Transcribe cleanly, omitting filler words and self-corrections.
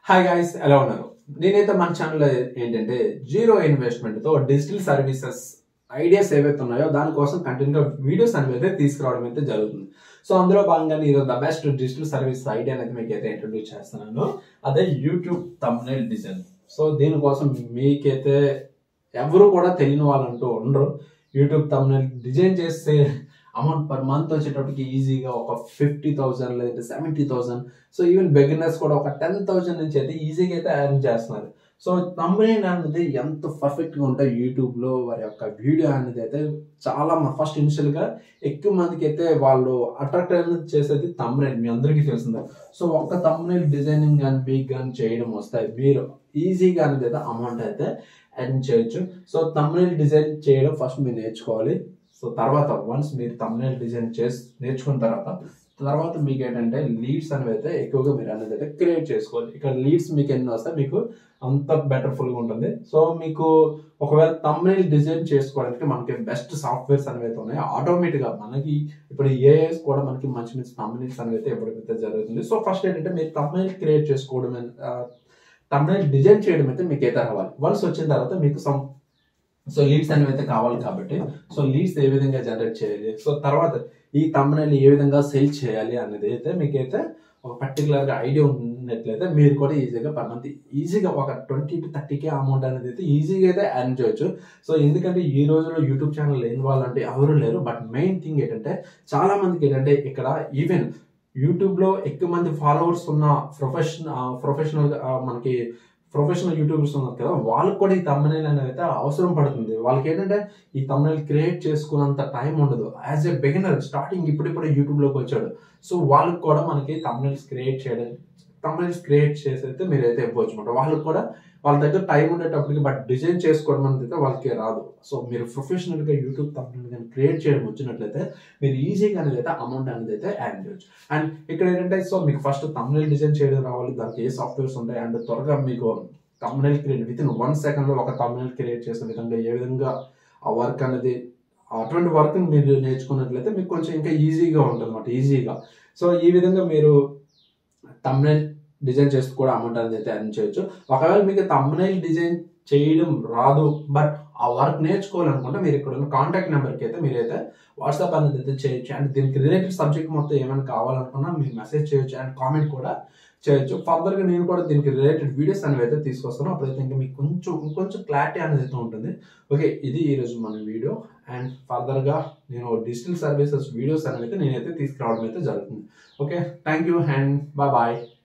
Hi guys, ఎలా ఉన్నారు? నేనైతే మన ఛానల్ ఏంటంటే జీరో ఇన్వెస్ట్మెంట్ తో డిజిటల్ సర్వీసెస్ ఐడియాస్ ఏవైతే ఉన్నాయో దానికోసం కంటిన్యూగా వీడియోస్ అనేవి అయితే తీసుకురావడం అయితే జరుగుతుంది. సో అందులో భాగంగా ఈరోజు the best digital service idea అనేది మీకు అయితే ఇంట్రొడ్యూస్ చేస్తున్నాను. అదే యూట్యూబ్ థంబ్నెయిల్ డిజైన్. సో దీనికోసం మీకైతే ఎవరు కూడా తెలియని వాళ్ళంటూ ఉండరు. యూట్యూబ్ థంబ్నెయిల్ డిజైన్ చేస్తే అమౌంట్ పర్ మంత్ వచ్చేటప్పటికి ఈజీగా ఒక 50,000 లేదా 70,000. సో ఈవెన్ బిగినర్స్ కూడా ఒక 10,000 నుంచి అయితే ఈజీగా అయితే ఎర్న్ చేస్తున్నారు. సో థంబ్నెయిల్ అనేది ఎంత పర్ఫెక్ట్గా ఉంటాయి యూట్యూబ్లో వారి యొక్క వీడియో అనేది అయితే చాలా ఫస్ట్ ఇనిషియల్గా ఎక్కువ మందికి అయితే వాళ్ళు అట్రాక్ట్ అనేది చేసేది థంబ్నెయిల్. మీ అందరికీ తెలిసిందే. సో ఒక్క థంబ్నెయిల్ డిజైనింగ్ కానీ బిగ్ కానీ చేయడం వస్తాయి, మీరు ఈజీగా అనేది అయితే అమౌంట్ అయితే ఎర్న్ చేయొచ్చు. సో థంబ్నెయిల్ డిజైన్ చేయడం ఫస్ట్ మీరు నేర్చుకోవాలి. సో తర్వాత వన్స్ మీరు థంబ్నెయిల్ డిజైన్ నేర్చుకున్న తర్వాత మీకు ఏంటంటే లీడ్స్ అనేవి అయితే ఎక్కువగా మీరు అనేది అయితే క్రియేట్ చేసుకోవాలి. ఇక్కడ లీడ్స్ మీకు ఎన్ని వస్తాయి మీకు అంత బెటర్ఫుల్గా ఉంటుంది. సో మీకు ఒకవేళ థంబ్నెయిల్ డిజైన్ చేసుకోవడానికి మనకి బెస్ట్ సాఫ్ట్వేర్స్ అనేవి అయితే ఉన్నాయి. ఆటోమేటిక్గా మనకి ఇప్పుడు ఏఐస్ కూడా మనకి మంచి మంచి థంబ్నెయిల్స్ అనేవి అయితే ఎప్పుడైతే జరుగుతుంది. సో ఫస్ట్ ఏంటంటే మీరు థంబ్నెయిల్ క్రియేట్ చేసుకోవడం, థంబ్నెయిల్ డిజైన్ చేయడం అయితే మీకు అయితే రావాలి. వన్స్ వచ్చిన తర్వాత మీకు సో లీడ్స్ అనేవి అయితే కావాలి కాబట్టి సో లీడ్స్ ఏ విధంగా జనరేట్ చేయాలి, సో తర్వాత ఈ థంబ్నెయిల్ ఏ విధంగా సేల్ చేయాలి అనేది అయితే మీకైతే ఒక పర్టికులర్గా ఐడియా ఉన్నట్లయితే మీరు కూడా ఈజీగా పర్ మంత్ ఈజీగా ఒక 20 to 30K అమౌంట్ అనేది అయితే ఈజీగా అయితే ఎర్న్ చేయొచ్చు. సో ఎందుకంటే ఈ రోజుల్లో యూట్యూబ్ ఛానల్ లేని వాళ్ళంటే ఎవరు లేరు. బట్ మెయిన్ థింగ్ ఏంటంటే చాలా మందికి ఏంటంటే ఇక్కడ ఈవెన్ యూట్యూబ్లో ఎక్కువ మంది ఫాలోవర్స్ ఉన్న ప్రొఫెషనల్ మనకి ప్రొఫెషనల్ యూట్యూబర్స్ ఉన్నారు కదా, వాళ్ళకి కూడా ఈ థంబ్నెయిల్ అనేది అయితే అవసరం పడుతుంది. వాళ్ళకి ఏంటంటే ఈ థంబ్నెయిల్ క్రియేట్ చేసుకున్నంత టైం ఉండదు. యాజ్ ఎ బిగినర్ స్టార్టింగ్ ఇప్పుడిప్పుడే యూట్యూబ్లోకి వచ్చాడు. సో వాళ్ళకి కూడా మనకి థంబ్నెయిల్స్ క్రియేట్ చేసి అయితే మీరైతే ఇవ్వచ్చు అనమాట. వాళ్ళకి కూడా వాళ్ళ దగ్గర టైం ఉండేటప్పటికి బట్ డిజైన్ చేసుకోవడం అనేది అయితే వాళ్ళకి రాదు. సో మీరు ప్రొఫెషనల్గా యూట్యూబ్ థంబ్నెయిల్ కానీ క్రియేట్ చేయడం వచ్చినట్లయితే మీరు ఈజీగా అనేది అయితే అమౌంట్ అనేది అయితే ఎర్న్ చేయొచ్చు. అండ్ ఇక్కడ ఏంటంటే సో మీకు ఫస్ట్ థంబ్నెయిల్ డిజైన్ చేయడం రావాలి, దానికి ఏ సాఫ్ట్వేర్స్ ఉంటాయి అండ్ త్వరగా మీకు థంబ్నెయిల్ క్రియేట్ విత్ ఇన్ 1 సెకండ్లో ఒక థంబ్నెయిల్ క్రియేట్ చేసే విధంగా ఏ విధంగా ఆ వర్క్ అనేది అటువంటి వర్క్ మీరు నేర్చుకున్నట్లయితే మీకు కొంచెం ఇంకా ఈజీగా ఉంటుంది అన్నమాట. ఈజీగా సో ఈ విధంగా మీరు థంబ్నెయిల్ డిజైన్ చేస్తూ కూడా అమౌంట్ అనేది అయితే ఎర్న్ చేయొచ్చు. ఒకవేళ మీకు థంబ్నెయిల్ డిజైన్ చేయడం రాదు బట్ ఆ వర్క్ నేర్చుకోవాలనుకుంటే మీరు ఇక్కడ ఉన్న కాంటాక్ట్ నెంబర్కి అయితే మీరైతే వాట్సాప్ అనేది అయితే చేయొచ్చు. అండ్ దీనికి రిలేటెడ్ సబ్జెక్ట్ మొత్తం ఏమైనా కావాలనుకున్నా మీరు మెసేజ్ చేయొచ్చు అండ్ కామెంట్ కూడా చేయొచ్చు. ఫర్దర్గా నేను కూడా దీనికి రిలేటెడ్ వీడియోస్ అనేవి అయితే తీసుకొస్తాను. అప్పుడైతే ఇంకా మీకు ఇంకొంచెం క్లారిటీ అనేది అయితే ఉంటుంది. ఓకే, ఇది ఈరోజు మన వీడియో. అండ్ ఫర్దర్గా నేను డిజిటల్ సర్వీసెస్ వీడియోస్ అనేవి అయితే నేనైతే తీసుకురావడం అయితే జరుగుతుంది. Okay, thank you and bye.